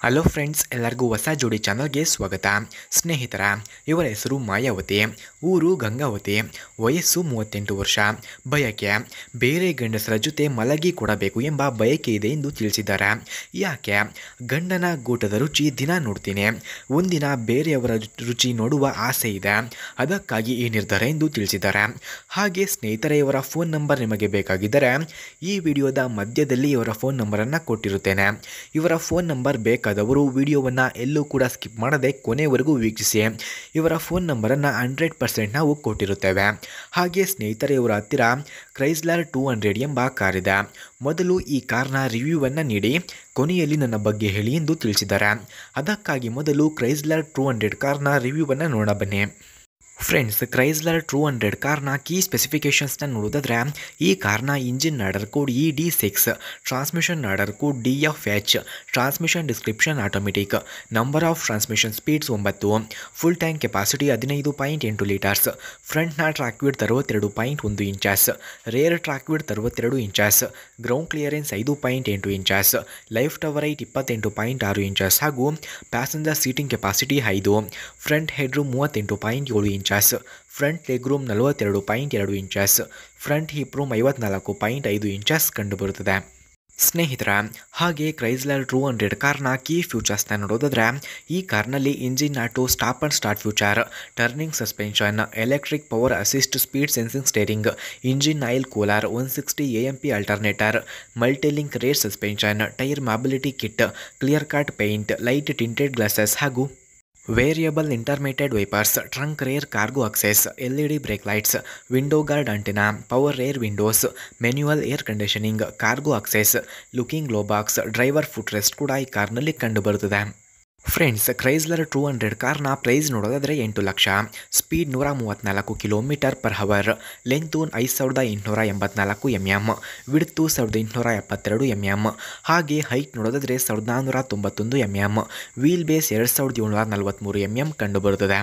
Hello friends, ಎಲ್ಲರಿಗೂ ಹೊಸ ಜೋಡಿ ಚಾನಲ್ಗೆ ಸ್ವಾಗತ. ಸ್ನೇಹಿತರ, ಇವರ ಹೆಸರು ಮಾಯಾವತಿ, ಊರು ಗಂಗಾವತಿ, ವಯಸ್ಸು 38 ವರ್ಷ. ಬಯಕೆ ಬೇರೆ ಗಂಡಸರ ಜೊತೆ ಮಲಗಿ ಕೊಡಬೇಕು ಎಂಬ ಬಯಕೆ ಇದೆ ಎಂದು ತಿಳಿಸಿದ್ದಾರೆ. ಯಾಕೆ? ಗಂಡನ ಗೂಟದ ರುಚಿ ದಿನ ನೋಡ್ತೀನಿ, ಒಂದಿನ ಬೇರೆಯವರ ರುಚಿ ನೋಡುವ ಆಸೆ ಇದೆ, ಅದಕ್ಕಾಗಿ ಈ ನಿರ್ಧಾರ ಎಂದು ತಿಳಿಸಿದ್ದಾರೆ. ಹಾಗೆ ಸ್ನೇಹಿತರೆ, ಇವರ ಫೋನ್ ನಂಬರ್ ನಿಮಗೆ ಬೇಕಾಗಿದ್ದರೆ ಈ ವಿಡಿಯೋದ ಮಧ್ಯದಲ್ಲಿ ಇವರ ಫೋನ್ ನಂಬರನ್ನು ಕೊಟ್ಟಿರುತ್ತೇನೆ. ಇವರ ಫೋನ್ ನಂಬರ್ ಬೇಕಾದವರು ವಿಡಿಯೋವನ್ನು ಎಲ್ಲೂ ಕೂಡ ಸ್ಕಿಪ್ ಮಾಡದೆ ಕೊನೆವರೆಗೂ ವೀಕ್ಷಿಸಿ. ಇವರ ಫೋನ್ ನಂಬರನ್ನು 100% ನಾವು ಕೊಟ್ಟಿರುತ್ತೇವೆ. ಹಾಗೆ ಸ್ನೇಹಿತರೆ, ಇವರ ಹತ್ತಿರ ಕ್ರೈಸ್ಲರ್ 200 ಎಂಬ ಕಾರ್ ಇದೆ. ಮೊದಲು ಈ ಕಾರ್ನ ರಿವ್ಯೂವನ್ನು ನೀಡಿ ಕೊನೆಯಲ್ಲಿ ನನ್ನ ಬಗ್ಗೆ ಹೇಳಿ ಎಂದು ತಿಳಿಸಿದ್ದಾರೆ. ಅದಕ್ಕಾಗಿ ಮೊದಲು ಕ್ರೈಸ್ಲರ್ 200 ಕಾರ್ನ ರಿವ್ಯೂವನ್ನು ನೋಡ ಬನ್ನಿ. ಫ್ರೆಂಡ್ಸ್, ಕ್ರೈಸ್ಲರ್ 200 ಕಾರ್ನ ಕೀ ಸ್ಪೆಸಿಫಿಕೇಷನ್ಸ್ನ ನೋಡೋದಾದರೆ, ಈ ಕಾರ್ನ engine order code ED6, transmission order code DFH, transmission description automatic, number of transmission speeds 9, full tank capacity 15.8 litres, ಫ್ರಂಟ್ನ track width 62.1 inches, rear track width 62 inches, ground clearance 5.8 inches, lift over height 28.6 inches ಹಾಗೂ passenger seating capacity 5, front head room 38.7 inches, front leg room 42.2 inches, front hip room 54.5 inches ಕಂಡುಬರುತ್ತದೆ. ಸ್ನೇಹಿತರ, ಹಾಗೆ ಕ್ರೈಸ್ಲರ್ 200 ಕಾರ್ನ key ಫ್ಯೂಚರ್ಸ್ನ ನೋಡೋದಾದರೆ, ಈ ಕಾರ್ನಲ್ಲಿ engine auto stop and start feature, turning suspension, electric power assist speed sensing steering, engine oil cooler, 160 AMP alternator, multilink rear suspension, tyre mobility kit, clear cut paint, light tinted glasses ಹಾಗೂ variable intermediate wipers, trunk rear cargo access, LED brake lights, window guard antenna, power rear windows, manual air conditioning, cargo access, locking glove box, driver foot rest ಕೂಡ ಈ ಕಾರ್ನಲ್ಲಿ ಕಂಡುಬರುತ್ತದೆ. Friends, ಕ್ರೈಸ್ಲರ್ 200 ಕಾರ್ನ price ನೋಡೋದಾದರೆ 8 lakh, speed 134 km/h, length 5884 mm, width 1872 mm, ಹಾಗೆ height ನೋಡೋದಾದರೆ 1491 mm, wheel base 2743 mm ಕಂಡುಬರುತ್ತದೆ.